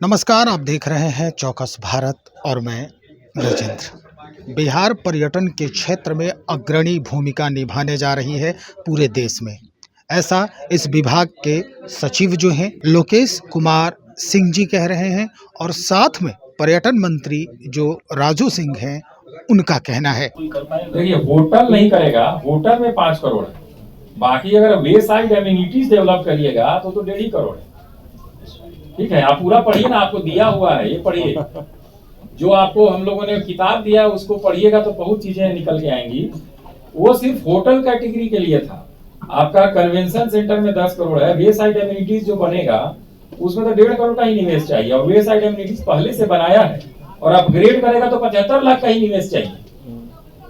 नमस्कार, आप देख रहे हैं चौकस भारत और मैं राजेंद्र। बिहार पर्यटन के क्षेत्र में अग्रणी भूमिका निभाने जा रही है पूरे देश में। ऐसा इस विभाग के सचिव जो हैं लोकेश कुमार सिंह जी कह रहे हैं और साथ में पर्यटन मंत्री जो राजू सिंह हैं उनका कहना है। देखिए, होटल नहीं करेगा, होटल में 5 करोड़ है। बाकी अगर वे साइड एमिनिटीज डेवलप करिएगा तो 1.5 करोड़ है। ठीक है, आप पूरा पढ़िए ना, आपको दिया हुआ है, ये पढ़िए। जो आपको हम लोगों ने किताब दिया उसको पढ़िएगा तो बहुत चीजें निकल के आएंगी। वो सिर्फ होटल कैटेगरी के लिए था। आपका कन्वेंशन सेंटर में 10 करोड़ है। वे साइड एमिनिटीज जो बनेगा उसमें तो 1.5 करोड़ का ही निवेश चाहिए, और वे साइड एमिनिटीज पहले से बनाया है और अपग्रेड करेगा तो 75 लाख का ही निवेश चाहिए।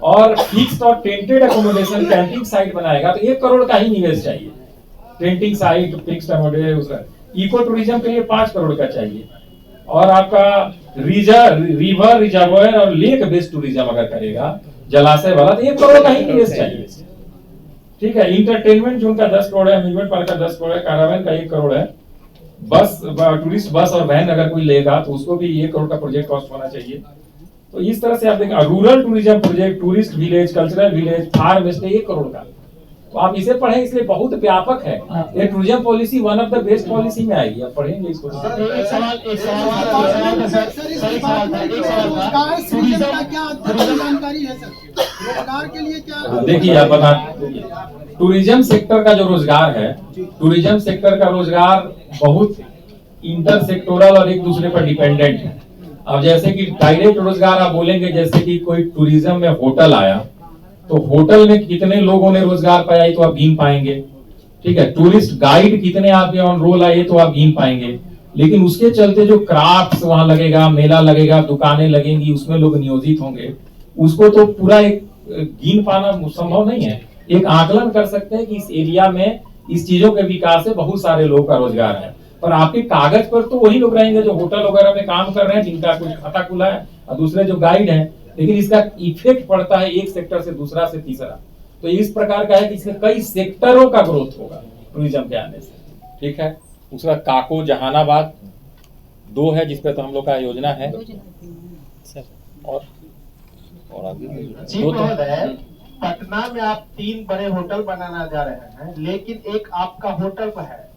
और फिक्स्ड और टेंटेड एकोमोडेशन कैंपिंग साइट बनाएगा तो 1 करोड़ का ही निवेश चाहिए। Tenting site, fixed accommodation, eco tourism के लिए 5 करोड़ का चाहिए। और आपका रिवर रिजर्वायर और लेक बेस्ड टूरिज्म अगर करेगा, जलाशय वाला, तो 1 करोड़ का ही निवेश चाहिए। ठीक है, इंटरटेनमेंट जोन का 10 करोड़ है, अम्यूजमेंट पार्क का 10 करोड़ है, कैरावैन का 1 करोड़ है। बस, टूरिस्ट बस और वैन अगर कोई लेगा तो उसको भी 1 करोड़ का प्रोजेक्ट कॉस्ट होना चाहिए। तो इस तरह से आप देखें, rural tourism project, tourist village, cultural village, farm stay 1 crore का। तो आप इसे पढ़ें, इसलिए बहुत व्यापक है। ये tourism policy one of the best policy में आएगी। आप पढ़ेंगे इसको। देखिए, आप बता, टूरिज्म सेक्टर का जो रोजगार है, टूरिज्म सेक्टर का रोजगार बहुत इंटर सेक्टोरल और एक दूसरे पर डिपेंडेंट है। अब जैसे कि डायरेक्ट रोजगार आप बोलेंगे, जैसे कि कोई टूरिज्म में होटल आया तो होटल में कितने लोगों ने रोजगार पाया तो आप गिन पाएंगे। ठीक है, टूरिस्ट गाइड कितने आपके ऑन रोल आए तो आप गिन पाएंगे। लेकिन उसके चलते जो क्राफ्ट्स वहां लगेगा, मेला लगेगा, दुकानें लगेंगी, उसमें लोग नियोजित होंगे, उसको तो पूरा एक गिन पाना संभव नहीं है। एक आकलन कर सकते हैं कि इस एरिया में इस चीजों के विकास से बहुत सारे लोगों का रोजगार है। पर आपके कागज पर तो वही लोग रहेंगे जो होटल वगैरह में काम कर रहे हैं, जिनका कुछ खाता खुला है, और दूसरे जो गाइड हैं। लेकिन इसका इफेक्ट पड़ता है एक सेक्टर से दूसरा से तीसरा। तो इस प्रकार का है कि इसमें कई सेक्टरों का ग्रोथ होगा टूरिज्म के आने से। ठीक है, उसका काको जहानाबाद 2 है जिसपे तो हम लोग का योजना है। और आगे पटना में आप 3 बड़े होटल बनाना जा रहे हैं, लेकिन एक आपका होटल है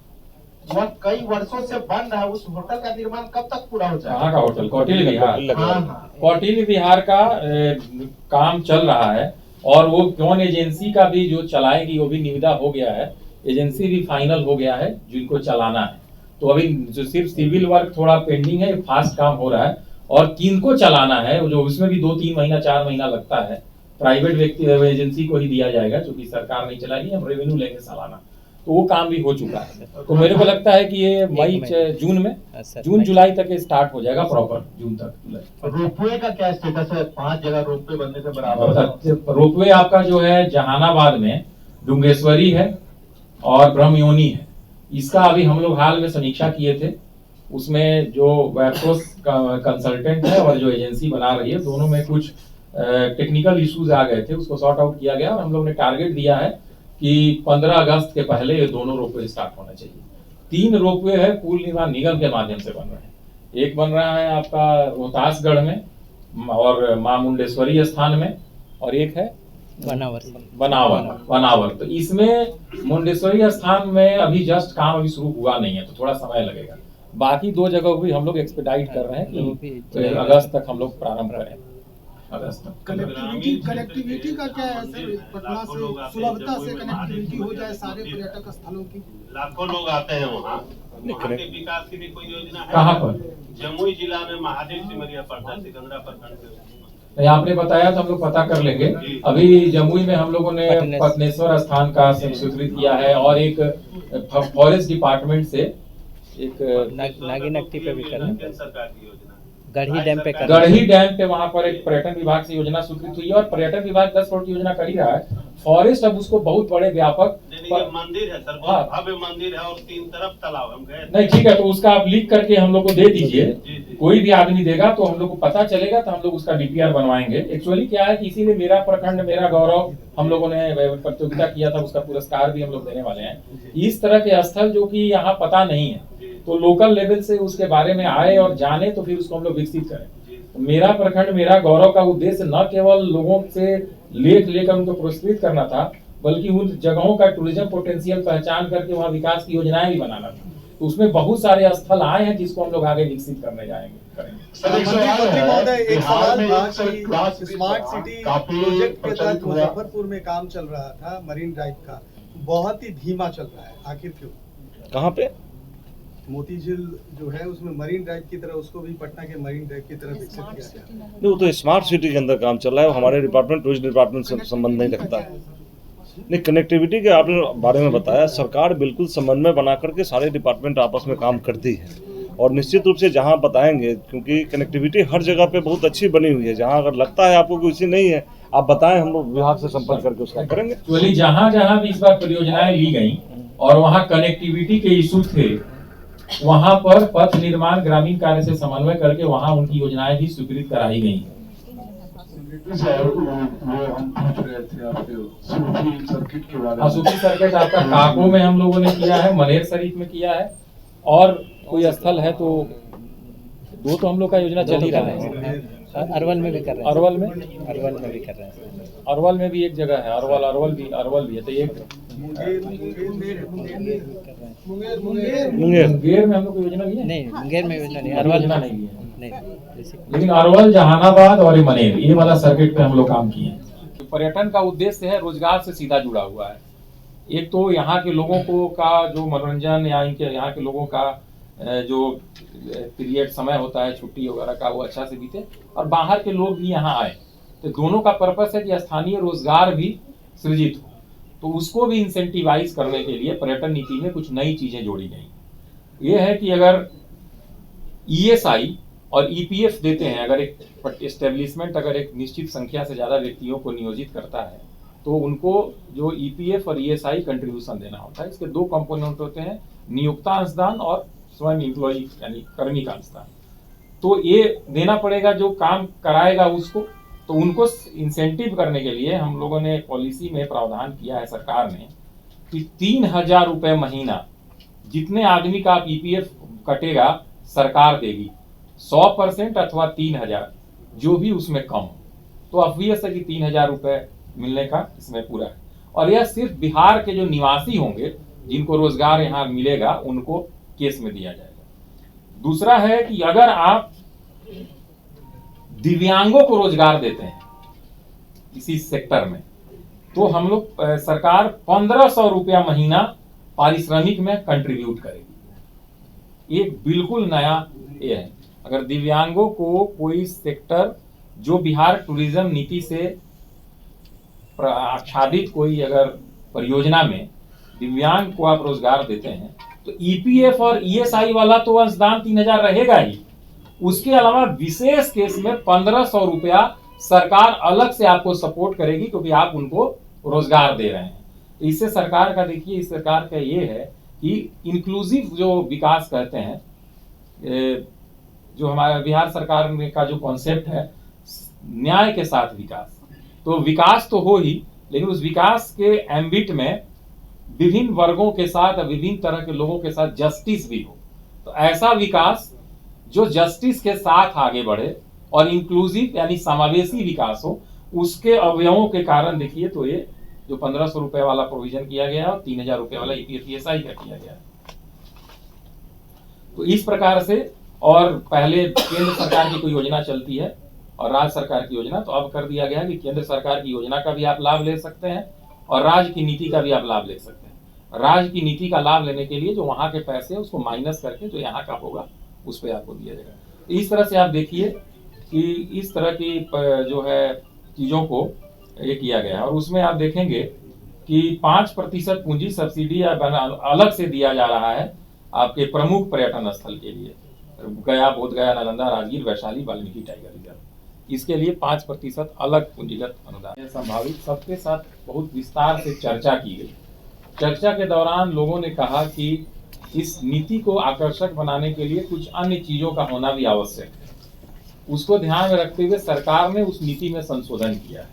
वह कई वर्षों से बन रहा है। उस होटल का निर्माण कब तक पूरा हो जाएगा? कहाँ का होटल? कौटिल्य विहार। कौटिल्य विहार का काम चल रहा है, और वो कौन एजेंसी का भी जो चलाएगी वो भी निविदा हो गया है, एजेंसी भी फाइनल हो गया है जिनको चलाना है। तो अभी जो सिर्फ सिविल वर्क थोड़ा पेंडिंग है, फास्ट काम हो रहा है। और किनको चलाना है, जो उसमें भी 2-3 महीना 4 महीना लगता है, प्राइवेट व्यक्ति एजेंसी को ही दिया जाएगा, क्योंकि सरकार नहीं चलाएगी, हम रेवेन्यू लेंगे सालाना। तो वो काम भी हो चुका है। तो मेरे को लगता है कि ये मई जून जुलाई तक स्टार्ट हो जाएगा, प्रॉपर जून तक। रोपवे का क्या स्टेटस है? 5 जगह रोपवे बनने से बराबर। रोपवे आपका जो है जहानाबाद में डुंगेश्वरी है और ब्रह्मयोनी है। इसका अभी हम लोग हाल में समीक्षा किए थे। उसमें जो वेबकोस कंसल्टेंट है और जो एजेंसी बना रही है, दोनों में कुछ टेक्निकल इश्यूज आ गए थे, उसको सॉर्ट आउट किया गया। और हम लोग ने टारगेट दिया है कि 15 अगस्त के पहले ये दोनों रोपवे स्टार्ट होना चाहिए। 3 रोपवे है पूल निर्माण निगम के माध्यम से बन रहे हैं। एक बन रहा है आपका रोहतासगढ़ में और मां मुंडेश्वरी स्थान में, और एक है बनावर। तो इसमें मुंडेश्वरी स्थान में अभी जस्ट काम अभी शुरू हुआ नहीं है, तो थोड़ा समय लगेगा। बाकी 2 जगह भी हम लोग एक्सपेडाइट कर रहे हैं कि अगस्त तक हम लोग प्रारंभ करें। कनेक्टिविटी का क्या है सर? पटना से सुलभता से कनेक्टिविटी हो जाए सारे पर्यटक स्थलों की। लाखों लोग आते हैं वहाँ के विकास की भी कोई योजना है? कहाँ पर? जमुई जिला में महादेव सिमरिया पड़ता, सिकंदरा प्रखंड। आपने बताया तो हम लोग पता कर लेंगे। अभी जमुई में हम लोगों ने पटनेश्वर स्थान का स्वीकृत किया है, और एक फॉरेस्ट डिपार्टमेंट से एक नागिनट्टी पे भी करना। सरकार की योजना गढ़ी डैम पे वहां पर एक पर्यटन विभाग से योजना स्वीकृत हुई है, और पर्यटन विभाग 10 करोड़ की योजना कर ही रहा है। फॉरेस्ट अब उसको बहुत बड़े व्यापक मंदिर है सर, बहुत भव्य मंदिर है, और 3 तरफ तालाब। हम गए नहीं, ठीक है, तो उसका आप लिख करके हम लोग को दे दीजिए। कोई भी आदमी देगा तो हम लोग को पता चलेगा, तो हम लोग उसका डीपीआर बनवाएंगे। एक्चुअली क्या है कि इसीलिए मेरा प्रखंड मेरा गौरव हम लोगों ने प्रतियोगिता किया था, उसका पुरस्कार भी हम लोग देने वाले हैं। इस तरह के स्थल जो कि यहाँ पता नहीं है, तो लोकल लेवल से उसके बारे में आए और जाने, तो फिर उसको हम लोग विकसित करें। तो मेरा प्रखंड मेरा गौरव का उद्देश्य न केवल लोगों से लेख लेकर उनको पुरस्कृत करना था, बल्कि उन जगहों का टूरिज्म पोटेंशियल पहचान करके वहाँ विकास की योजनाएं भी बनाना था। तो उसमें बहुत सारे स्थल आए हैं जिसको हम लोग आगे विकसित करने करेंगे। सर, एक सवाल मंत्री है, महोदय, एक बिहार सवाल में था एक सर कि क्लास स्मार्ट सिटी काफी प्रोजेक्ट के तहत प्रचलित हुआ। मुजफ्फरपुर में काम चल रहा था, मरीन ड्राइव का, बहुत ही धीमा चल रहा है, आखिर क्यों? कहाँ पे? मोती झील जो है उसमें मरीन ड्राइव की तरह, उसको भी पटना के मरीन ड्राइव की तरह विकसित किया गया। नहीं, वो तो स्मार्ट सिटी के अंदर काम चल रहा है, वो हमारे डिपार्टमेंट टूरिस्ट डिपार्टमेंट से संबंध नहीं रखता है। नहीं, कनेक्टिविटी के आपने बारे में बताया, सरकार बिल्कुल समन्वय बना करके सारे डिपार्टमेंट आपस में काम करती है, और निश्चित रूप से जहाँ बताएंगे, क्योंकि कनेक्टिविटी हर जगह पे बहुत अच्छी बनी हुई है, जहाँ अगर लगता है आपको कि उसी नहीं है, आप बताएं, हम लोग विभाग से संपर्क करके उसका करेंगे। एक्चुअली जहाँ जहाँ भी इस बार परियोजनाएं ली गई और वहाँ कनेक्टिविटी के इशू थे, वहाँ पर पथ निर्माण ग्रामीण कार्य से समन्वय करके वहाँ उनकी योजनाएं भी स्वीकृत कराई गई हैं। हाँ, सूफी सर्किट आपका काको में हम लोगों ने किया है, मनेर शरीफ में किया है, और कोई स्थल है तो दो तो हम लोग का योजना चल ही रहा है। अरवल में भी कर रहे हैं। अरवल में भी कर रहे हैं। अरवल में भी एक जगह है, अरवल भी है। तो एक मुंगेर में हम लोग को योजना ली है? नहीं, मुंगेर में योजना नहीं, अरवल योजना नहीं ली है। नहीं, लेकिन अरवल, जहानाबाद और मनेर, ये वाला सर्किट पे हम लोग काम किए हैं। पर्यटन का उद्देश्य है रोजगार से सीधा जुड़ा हुआ है। एक तो यहाँ के लोगों को का जो मनोरंजन या इनके यहाँ के लोगों का जो पीरियड समय होता है छुट्टी वगैरह का, वो अच्छा से बीते, और बाहर के लोग भी यहाँ आए। तो दोनों का पर्पस है कि स्थानीय रोजगार भी सृजित हो। तो उसको भी इंसेंटिवाइज करने के लिए पर्यटन नीति में कुछ नई चीजें जोड़ी गई। ये है कि अगर ESI और EPF देते हैं, अगर एक एस्टेब्लिशमेंट अगर एक निश्चित संख्या से ज्यादा व्यक्तियों को नियोजित करता है, तो उनको जो EPF और ESI कंट्रीब्यूशन देना होता है। इसके दो कंपोनेंट होते हैं, नियोक्ता अंशदान और स्वयं एम्प्लॉय यानी कर्मी का अंशदान। तो ये देना पड़ेगा जो काम कराएगा उसको। तो उनको इंसेंटिव करने के लिए हम लोगों ने पॉलिसी में प्रावधान किया है सरकार ने कि 3,000 रुपए महीना जितने आदमी का आप EPF कटेगा सरकार देगी, 100% अथवा 3,000 जो भी उसमें कम हो। तो ऑब्वियस है कि 3,000 रुपए मिलने का इसमें पूरा है। और यह सिर्फ बिहार के जो निवासी होंगे जिनको रोजगार यहाँ मिलेगा उनको केस में दिया जाएगा। दूसरा है कि अगर आप दिव्यांगों को रोजगार देते हैं इसी सेक्टर में, तो हम लोग सरकार 1,500 रुपया महीना पारिश्रमिक में कंट्रीब्यूट करेगी। एक बिल्कुल नया ये है। अगर दिव्यांगों को कोई सेक्टर जो बिहार टूरिज्म नीति से आच्छादित कोई अगर परियोजना में दिव्यांग को आप रोजगार देते हैं, तो EPF और ESI वाला तो अंशदान 3,000 रहेगा ही। उसके अलावा विशेष केस में 1,500 रुपया सरकार अलग से आपको सपोर्ट करेगी, क्योंकि आप उनको रोजगार दे रहे हैं। तो इससे सरकार का, देखिए इस सरकार का ये है कि इंक्लूसिव जो विकास कहते हैं, जो हमारा बिहार सरकार में का जो कॉन्सेप्ट है, न्याय के साथ विकास। तो विकास तो हो ही, लेकिन उस विकास के एम्बिट में विभिन्न वर्गों के साथ, विभिन्न तरह के लोगों के साथ जस्टिस भी हो। तो ऐसा विकास जो जस्टिस के साथ आगे बढ़े और इंक्लूसिव यानी समावेशी विकास हो, उसके अवयवों के कारण देखिए तो ये जो 1,500 रुपए वाला प्रोविजन किया गया और 3,000 रुपए वाला EPF ESI का किया गया। तो इस प्रकार से, और पहले केंद्र सरकार की कोई योजना चलती है और राज्य सरकार की योजना, तो अब कर दिया गया कि केंद्र सरकार की योजना का भी आप लाभ ले सकते हैं और राज्य की नीति का भी आप लाभ ले सकते हैं। राज्य की नीति का लाभ लेने के लिए जो वहां के पैसे है उसको माइनस करके जो यहाँ का होगा उस पर आपको दिया जाएगा। इस तरह से आप देखिए कि इस तरह की जो है चीजों को ये किया गया है। और उसमें आप देखेंगे कि 5% पूंजी सब्सिडी अलग से दिया जा रहा है आपके प्रमुख पर्यटन स्थल के लिए, गया, बोधगया, नालंदा, राजगीर, वैशाली, वाल्मीकि टाइगर रिजर्व। इसके लिए 5% अलग पूंजीगत अनुदान संभावित। सबके साथ बहुत विस्तार से चर्चा की गई। चर्चा के दौरान लोगों ने कहा कि इस नीति को आकर्षक बनाने के लिए कुछ अन्य चीजों का होना भी आवश्यक है। उसको ध्यान में रखते हुए सरकार ने उस नीति में संशोधन किया है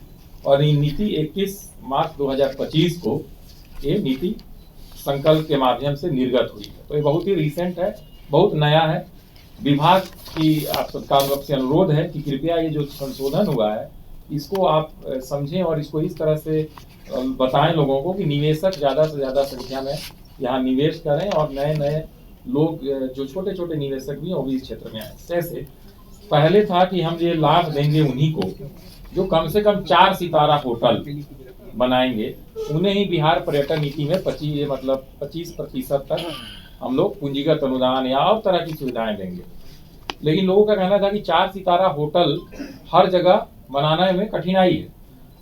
और ये नीति 21 मार्च 2025 को ये नीति संकल्प के माध्यम से निर्गत हुई है। तो ये बहुत ही रिसेंट है, बहुत नया है। विभाग की आप सबका आपसे अनुरोध है कि कृपया ये जो संशोधन हुआ है इसको आप समझें और इसको इस तरह से बताएं लोगों को कि निवेशक ज़्यादा से ज़्यादा संख्या में यहाँ निवेश करें और नए नए लोग जो छोटे छोटे निवेशक भी हैं वो भी इस क्षेत्र में आए। जैसे पहले था कि हम ये लाभ देंगे उन्हीं को जो कम से कम 4 सितारा होटल बनाएंगे, उन्हें ही बिहार पर्यटन नीति में 25% तक हम लोग पूंजीगत अनुदान या और तरह की सुविधाएं देंगे। लेकिन लोगों का कहना था कि 4 सितारा होटल हर जगह बनाने में कठिनाई है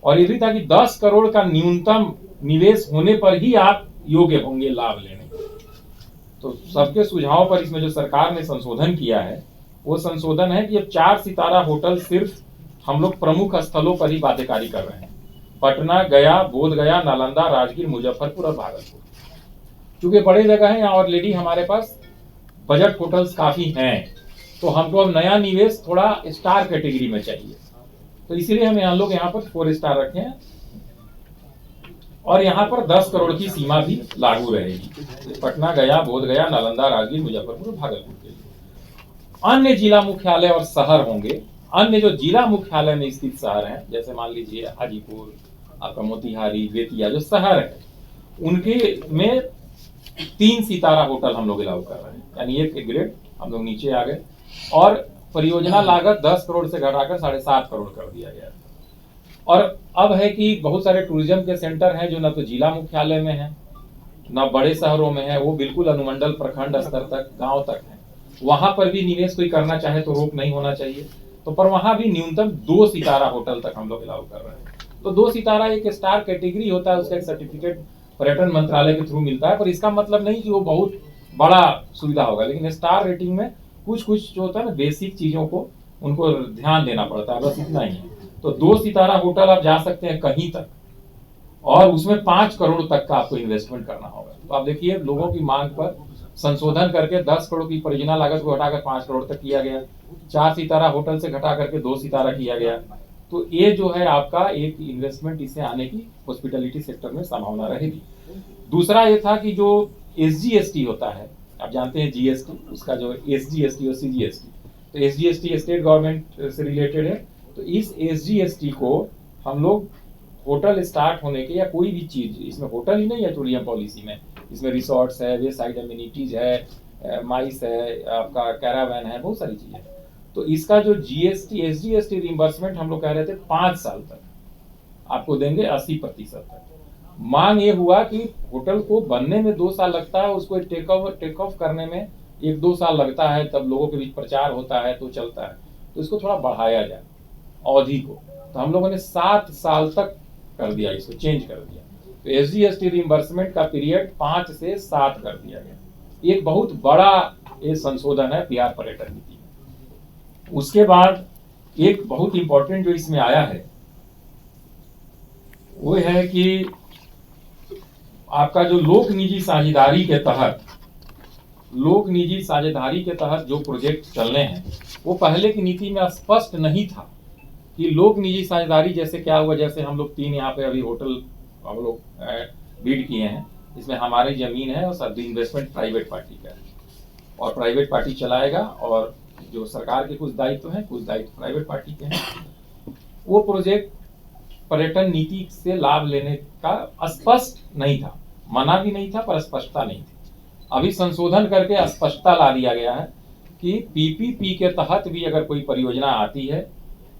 और ये भी था कि 10 करोड़ का न्यूनतम निवेश होने पर ही आप योग्य होंगे लाभ लेने। तो सबके सुझाव पर इसमें जो सरकार ने संशोधन किया है वो संशोधन है कि अब 4 सितारा होटल सिर्फ हम लोग प्रमुख स्थलों पर ही बाध्यकारी कर रहे हैं। पटना, गया, बोधगया, नालंदा, राजगीर, मुजफ्फरपुर और भागलपुर चूंकि बड़े जगह हैं ऑलरेडी हमारे पास बजट होटल्स काफी हैं, तो हमको अब नया निवेश थोड़ा स्टार कैटेगरी में चाहिए, तो इसीलिए हम लोग यहाँ पर 4 स्टार रखे हैं और यहाँ पर 10 करोड़ की सीमा भी लागू रहेगी। पटना, गया, बोधगया, नालंदा, राजगीर, मुजफ्फरपुर, भागलपुर के लिए। अन्य जिला मुख्यालय और शहर होंगे। अन्य जो जिला मुख्यालय में स्थित शहर हैं, जैसे मान लीजिए हाजीपुर, आपका मोतिहारी, बेतिया जो शहर है, उनके में 3 सितारा होटल हम लोग अलाउ कर रहे हैं, यानी एक ग्रेड हम लोग नीचे आ गए और परियोजना लागत 10 करोड़ से घटाकर 7.5 करोड़ कर दिया गया। और अब है कि बहुत सारे टूरिज्म के सेंटर हैं जो न तो जिला मुख्यालय में है न बड़े शहरों में है, वो बिल्कुल अनुमंडल प्रखंड स्तर तक गांव तक है। वहां पर भी निवेश कोई करना चाहे तो रोक नहीं होना चाहिए, तो पर वहां भी न्यूनतम 2 सितारा होटल तक हम लोग अलाउ कर रहे हैं। तो 2 सितारा एक स्टार कैटेगरी होता है, उसका एक सर्टिफिकेट पर्यटन मंत्रालय के थ्रू मिलता है, पर इसका मतलब नहीं कि वो बहुत बड़ा सुविधा होगा, लेकिन स्टार रेटिंग में कुछ जो होता है ना बेसिक चीजों को उनको ध्यान देना पड़ता है, बस इतना ही है। तो 2 सितारा होटल आप जा सकते हैं कहीं तक और उसमें 5 करोड़ तक का आपको इन्वेस्टमेंट करना होगा। तो आप देखिए लोगों की मांग पर संशोधन करके 10 करोड़ की परियोजना लागत को घटाकर 5 करोड़ तक किया गया, 4 सितारा होटल से घटा करके 2 सितारा किया गया। तो ये जो है आपका एक इन्वेस्टमेंट इससे आने की हॉस्पिटैलिटी सेक्टर में संभावना रहेगी। दूसरा ये था कि जो SGST होता है, आप जानते हैं GST, उसका जो SGST और CGST, तो SGST स्टेट गवर्नमेंट से रिलेटेड है, तो इस SGST को हम लोग होटल स्टार्ट होने के या कोई भी चीज, इसमें होटल ही नहीं है टूरिज्म पॉलिसी में, इसमें रिसोर्ट्स है, वे साइड एमिनिटीज है, माइस है, आपका कैरावैन है, बहुत सारी चीजें। तो इसका जो SGST रिइंबर्समेंट हम लोग कह रहे थे 5 साल तक आपको देंगे 80% तक। मांग ये हुआ कि होटल को बनने में 2 साल लगता है, उसको टेक ऑफ करने में 1-2 साल लगता है, तब लोगों के बीच प्रचार होता है तो चलता है, तो इसको थोड़ा बढ़ाया जाए अवधि को। तो हम लोगों ने 7 साल तक कर दिया, इसको चेंज कर दिया। तो SGST रिइंबर्समेंट का पीरियड 5 से 7 कर दिया गया। एक बहुत बड़ा ये संशोधन है बिहार पर्यटन नीति में। उसके बाद एक बहुत इंपॉर्टेंट जो इसमें आया है वो है कि आपका जो लोक निजी साझेदारी के तहत जो प्रोजेक्ट चलने हैं, वो पहले की नीति में स्पष्ट नहीं था कि लोक निजी साझेदारी जैसे क्या हुआ। जैसे हम लोग 3 यहाँ पे अभी होटल हम लोग बीड किए हैं, इसमें हमारी जमीन है और सब इन्वेस्टमेंट प्राइवेट पार्टी का है और प्राइवेट पार्टी चलाएगा और जो सरकार के कुछ दायित्व हैं, कुछ दायित्व प्राइवेट पार्टी के हैं। वो प्रोजेक्ट पर्यटन नीति से लाभ लेने का स्पष्ट नहीं था, मना भी नहीं था पर स्पष्टता नहीं थी। अभी संशोधन करके स्पष्टता ला दिया गया है कि PPP के तहत भी अगर कोई परियोजना आती है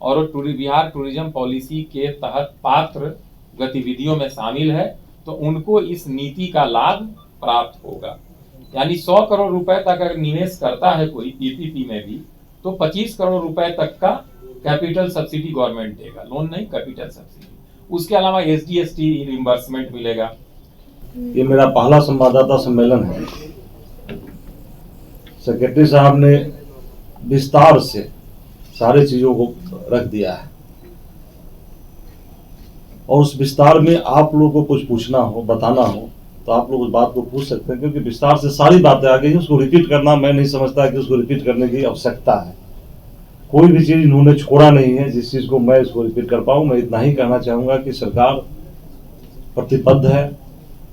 और बिहार टूरिज्म पॉलिसी के तहत पात्र गतिविधियों में शामिल है तो उनको इस नीति का लाभ प्राप्त होगा। यानी 100 करोड़ रुपए तक अगर निवेश करता है कोई PPP में भी तो 25 करोड़ रुपए तक का कैपिटल सब्सिडी गवर्नमेंट देगा, लोन नहीं, कैपिटल सब्सिडी। उसके अलावा SGST रिइंबर्समेंट मिलेगा। ये मेरा पहला संवाददाता सम्मेलन है। सेक्रेटरी साहब ने विस्तार से सारी चीजों को रख दिया है और उस विस्तार में आप लोगों को कुछ पूछना हो, बताना हो तो आप लोग उस बात को पूछ सकते हैं, क्योंकि विस्तार से सारी बातें आ गई। उसको रिपीट करना मैं नहीं समझता कि उसको रिपीट करने की आवश्यकता है। कोई भी चीज इन्होंने छोड़ा नहीं है जिस चीज को मैं इसको रिपीट कर पाऊं। मैं इतना ही कहना चाहूंगा कि सरकार प्रतिबद्ध है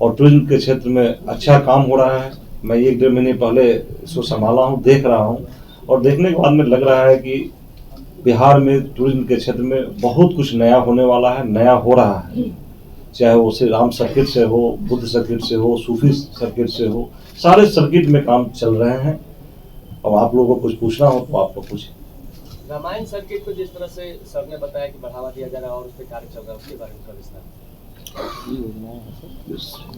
और टूरिज्म के क्षेत्र में अच्छा काम हो रहा है। मैं 1-1.5 महीने पहले इसको संभाला हूँ, देख रहा हूँ, और देखने के बाद में लग रहा है कि बिहार में टूरिज्म के क्षेत्र में बहुत कुछ नया होने वाला है, नया हो रहा है। चाहे वो श्री राम सर्किट से हो, बुद्ध सर्किट से हो, सूफी सर्किट से हो, सारे सर्किट में काम चल रहे हैं। अब आप लोगों को कुछ पूछना हो तो आप लोग पूछें। रामायण सर्किट को जिस तरह से सर ने बताया कि बढ़ावा दिया जा रहा है और उस पर कार्य चल रहा है, उसके बारे में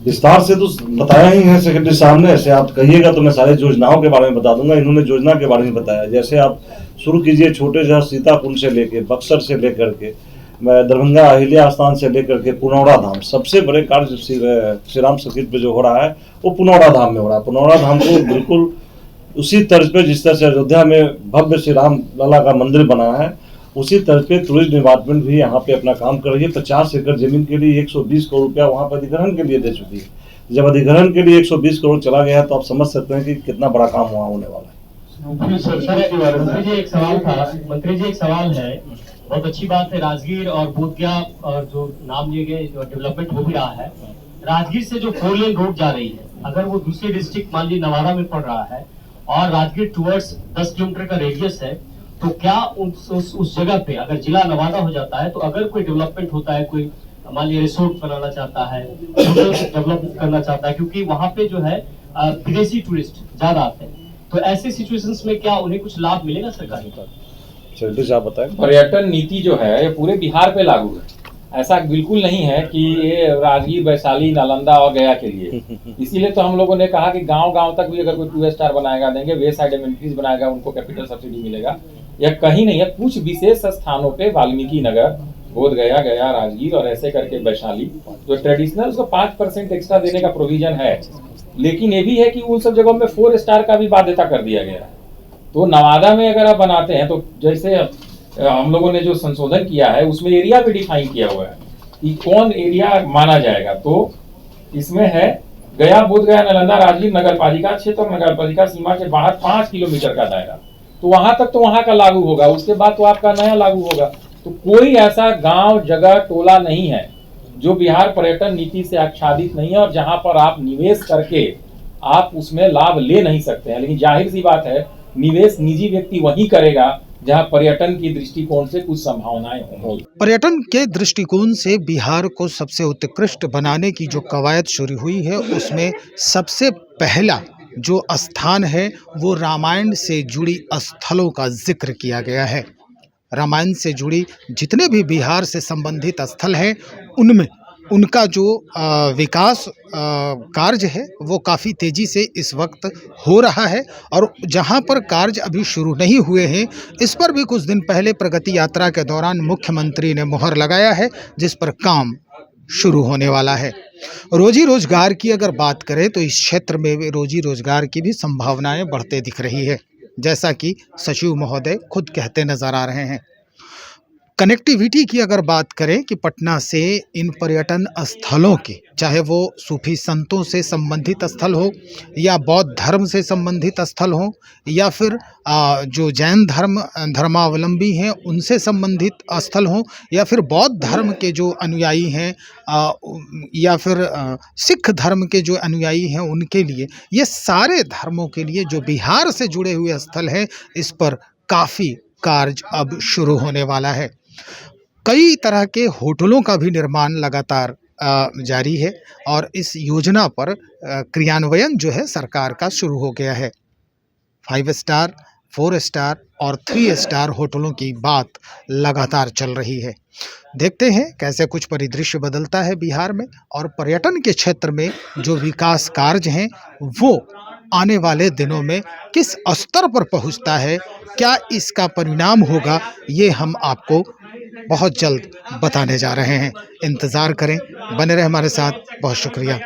विस्तार से तो बताया ही है सेक्रेटरी साहब ने। ऐसे आप कहिएगा तो मैं सारी योजनाओं के बारे में बता दूंगा। इन्होंने योजना के बारे में बताया, जैसे आप शुरू कीजिए छोटे जहाँ सीताकुंड से लेके बक्सर से लेकर के दरभंगा अहिल्या स्थान से लेकर के पुनौरा धाम, सबसे बड़े कार्य श्री राम सर्किट पे जो हो रहा है वो पुनौरा धाम में हो रहा है। पुनौरा धाम को बिल्कुल उसी तर्ज पे जिस तरह से अयोध्या में भव्य श्री राम लला का मंदिर बना है, उसी तर्ज पे टूरिज्म डिपार्टमेंट भी यहाँ पे अपना काम कर रही है। 50 एकड़ जमीन के लिए 120 करोड़ रुपया वहाँ पर अधिग्रहण के लिए दे चुकी है। जब अधिग्रहण के लिए 120 करोड़ चला गया है तो आप समझ सकते हैं कि कितना बड़ा काम वहाँ होने वाला है। मंत्री जी एक सवाल है, बहुत अच्छी बात है, राजगीर और बोधगया और जो नाम लिए गए डेवलपमेंट हो भी रहा है। राजगीर से जो 4 लेन रोड जा रही है, अगर वो दूसरे डिस्ट्रिक्ट मान ली नवादा में पड़ रहा है और राजगीर टुवर्ड्स 10 किलोमीटर का रेडियस है, तो क्या उस जगह पे अगर जिला नवादा हो जाता है तो अगर कोई डेवलपमेंट होता है, कोई मान लीजिए रिसोर्ट बनाना चाहता है, डेवलप करना चाहता है, क्योंकि वहाँ पे जो है विदेशी टूरिस्ट ज्यादा आते हैं, तो ऐसे सिचुएशंस में क्या उन्हें कुछ लाभ मिलेगा सरकारी तौर पर? आप बताएं। पर्यटन नीति जो है ये पूरे बिहार पे लागू है। ऐसा बिल्कुल नहीं है कि ये राजगीर, वैशाली, नालंदा और गया के लिए। इसीलिए तो हम लोगों ने कहा कि गांव-गांव तक भी अगर कोई 2 स्टार बनाएगा देंगे, वे साइड एमिनिटीज बनाएगा, उनको कैपिटल सब्सिडी मिलेगा। यह कहीं नहीं है, कुछ विशेष स्थानों पे वाल्मीकि नगर, बोधगया, गया, राजगीर और ऐसे करके वैशाली जो ट्रेडिशनल, उसको 5% एक्स्ट्रा देने का प्रोविजन है। लेकिन ये भी है कि उन सब जगहों में 4 स्टार का भी बाध्यता कर दिया गया है। तो नवादा में अगर आप बनाते हैं तो जैसे हम लोगों ने जो संशोधन किया है उसमें एरिया भी डिफाइन किया हुआ है कि कौन एरिया माना जाएगा। तो इसमें है गया, बोधगया, नालंदा, राजगीर नगर पालिका क्षेत्र और नगर पालिका सीमा के बाहर 5 किलोमीटर का दायरा, तो वहां तक तो वहां का लागू होगा, उसके बाद तो आपका नया लागू होगा। तो कोई ऐसा गांव, जगह, टोला नहीं है जो बिहार पर्यटन नीति से आच्छादित नहीं है और जहां पर आप निवेश करके आप उसमें लाभ ले नहीं सकते हैं। लेकिन जाहिर सी बात है, निवेश निजी व्यक्ति वही करेगा जहां पर्यटन की दृष्टिकोण से कुछ संभावनाएं होंगी। पर्यटन के दृष्टिकोण से बिहार को सबसे उत्कृष्ट बनाने की जो कवायद शुरू हुई है, उसमें सबसे पहला जो स्थान है वो रामायण से जुड़ी स्थलों का जिक्र किया गया है। रामायण से जुड़ी जितने भी बिहार से संबंधित स्थल हैं, उनमें उनका जो विकास कार्य है वो काफ़ी तेज़ी से इस वक्त हो रहा है। और जहां पर कार्य अभी शुरू नहीं हुए हैं, इस पर भी कुछ दिन पहले प्रगति यात्रा के दौरान मुख्यमंत्री ने मुहर लगाया है, जिस पर काम शुरू होने वाला है। रोजी रोजगार की अगर बात करें तो इस क्षेत्र में भी रोजी रोजगार की भी संभावनाएं बढ़ते दिख रही है, जैसा कि सचिव महोदय खुद कहते नजर आ रहे हैं। कनेक्टिविटी की अगर बात करें कि पटना से इन पर्यटन स्थलों की, चाहे वो सूफी संतों से संबंधित स्थल हो या बौद्ध धर्म से संबंधित स्थल हो या फिर जो जैन धर्मावलंबी हैं उनसे संबंधित स्थल हो या फिर बौद्ध धर्म के जो अनुयायी हैं या फिर सिख धर्म के जो अनुयायी हैं, उनके लिए, ये सारे धर्मों के लिए जो बिहार से जुड़े हुए स्थल हैं, इस पर काफ़ी कार्य अब शुरू होने वाला है। कई तरह के होटलों का भी निर्माण लगातार जारी है और इस योजना पर क्रियान्वयन जो है सरकार का शुरू हो गया है। 5 स्टार, 4 स्टार और 3 स्टार होटलों की बात लगातार चल रही है। देखते हैं कैसे कुछ परिदृश्य बदलता है बिहार में और पर्यटन के क्षेत्र में जो विकास कार्य हैं वो आने वाले दिनों में किस स्तर पर पहुंचता है, क्या इसका परिणाम होगा, ये हम आपको बहुत जल्द बताने जा रहे हैं। इंतज़ार करें, बने रहे हमारे साथ। बहुत शुक्रिया।